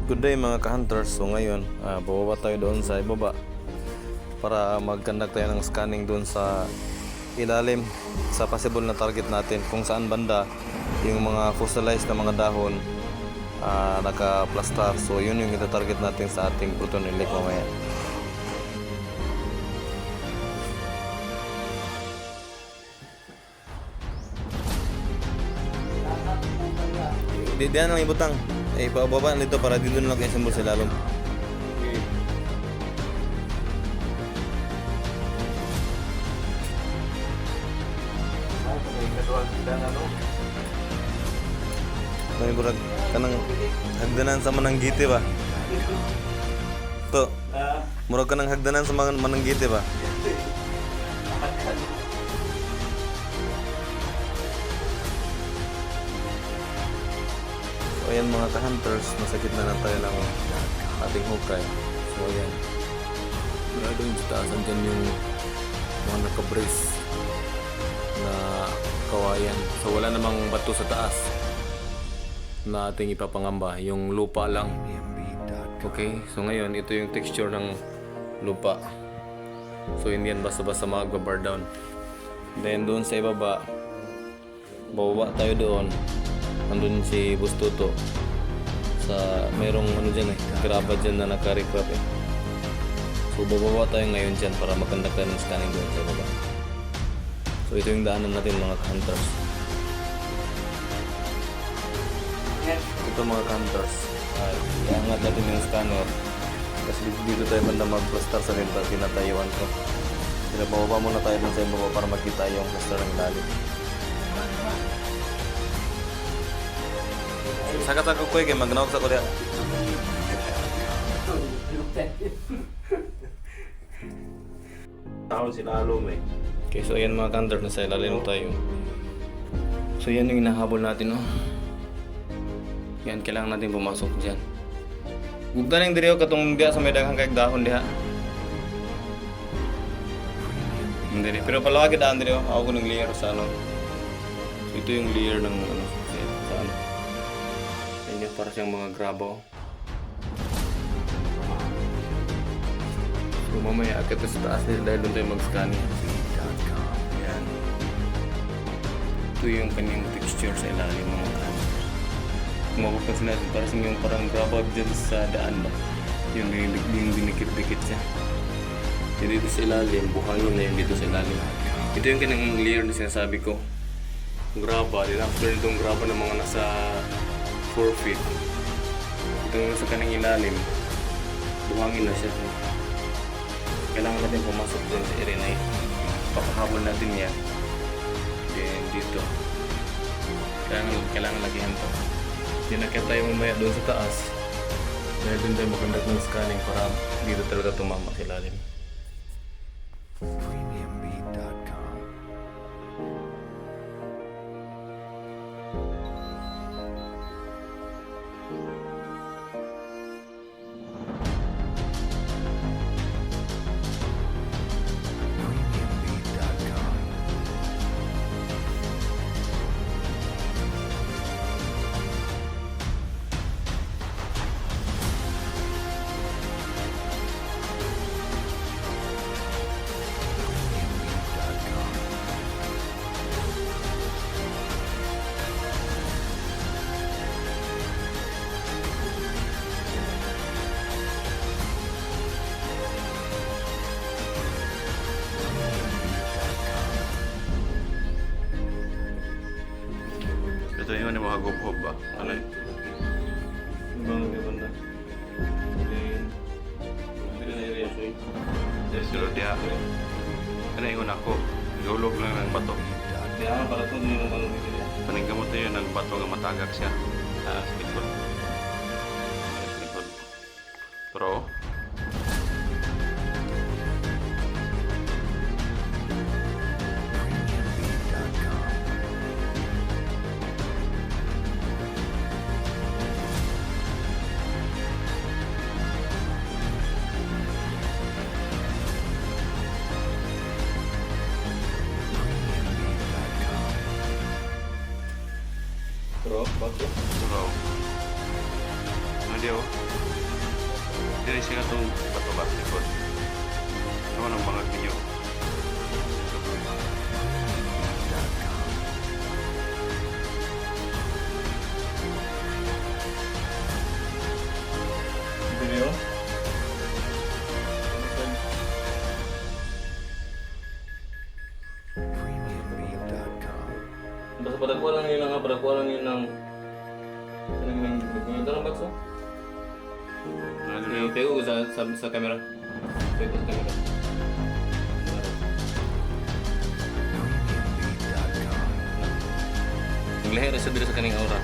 Good day mga ka-hunters. So ngayon, bababa tayo doon sa ibaba para mag-conduct tayo ng scanning doon sa ilalim sa possible na target natin, kung saan banda yung mga fossilized na mga dahon naka-plastar. So yun yung ita-target natin sa ating Plutonic Lake mamaya. Di diyan ang ibutang. Pababa nito para dito na lang kayo sambol sa lalong. May burag kanang hagdanan sa Mananggite ba? To. Murag kanang hagdanan sa Mananggite ba? So ayan mga ka-hunters, nasa gitna na tayo ng ating hukay. So ayan, mula doon sa taas, andyan yung mga nakabrace na kawayan. So wala namang bato sa taas na ating ipapangamba, yung lupa lang. Okay, so ngayon ito yung texture ng lupa. So hindi yan basta-basta mag-bar down. Then doon sa ibaba, bababa tayo doon. Andun si Bustuto sa merong ano dyan graba dyan na naka-recrap So bababa tayo ngayon dyan para mag-conduct tayo ng scanning doon sa baba. So ito yung daanan natin mga hunters. Ito mga hunters, iangat natin yung scanner kasi dito tayo banda mag-plaster sa rin para tinatayuan ko. Pinababa muna tayo dun sa baba para makita yung plaster ng lalim. Saka-saka ko kaya magnawag sa Korea. Tao sila alom eh. Okay, so ayan mga kanter, nasa ilalim tayo. So yan yung hinahabol natin, oh. Yan, kailangan natin pumasok dyan. Gugda na yung diriyo katong diya sa may daghang kaig dahon diha. Hindi, pero palawag daan diriyo. Ako ko ng layer sa ano. So ito yung layer ng ano, sa ano. Yan para siyang mga grabo. So mamaya akit sa taas nila dahil doon tayo mag-scanning. Yan. Ito yung kanyang texture sa ilalim mga kan. Kung mapapansin natin, parang yung parang grabo dyan sa daan ba? Yung dinikit-dikit siya. Jadi dito sa ilalim, buhangin na yung dito sa ilalim. Ito yung kanyang layer na sinasabi ko. Graba, din after itong graba ng mga nasa 4 feet. Ito yung sa kanang ilalim, buhangin na siya. Kailangan natin pumasok dun sa area na yun. Papahabol natin yan. Then dito. Kailangan lagihan to. Dinakit tayo mamaya dun sa taas. Dahil dun tayo makandak ng scanning para dito talaga tumama sa ilalim. Ito yung mga gubhob ba? Ano yun? Ibang ganda. Pero diya. Ano yung ako? Gulog lang ng bato. Kaya para ito din yung balong bibili. Paninggamot na yun ng bato nga matagak siya. Sa likod. Sa likod. Pero Bro, bago. Pero, ano diyo? Dili siya itong bato ba likod. Ano ang mga ninyo? Video? Basta padakuha lang yun lang, padakuha lang yun ng... Anong nagpunta ng bakso? Ano yun? Tayo ko sa camera. Tayo ko sa camera. Naglahir na siya dito sa kaning aura.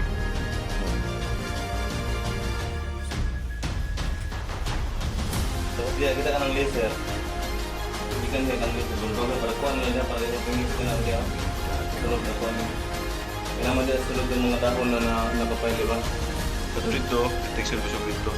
So, kita ka ng laser. Hindi ka niya ng laser. Bago padakuha lang niya para yung pingis ko na niya. Sulod na kuha niya. Kailangan dyan sulod yung mga dahon na nakapay, di ba? Bato dito, texture ko siya dito.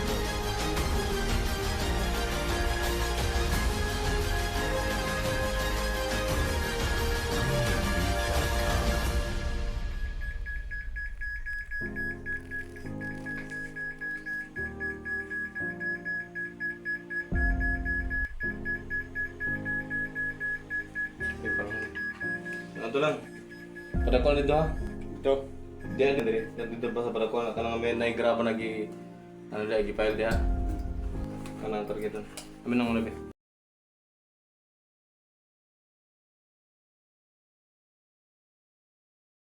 Okay, parang... Ito lang. Padakuha dito ha. Ito. Diyan dito ba sa padakuha. Kanang may naigraba nagi... Ano dyan, i-file diha. Kanang targetan. Amin nang ulit.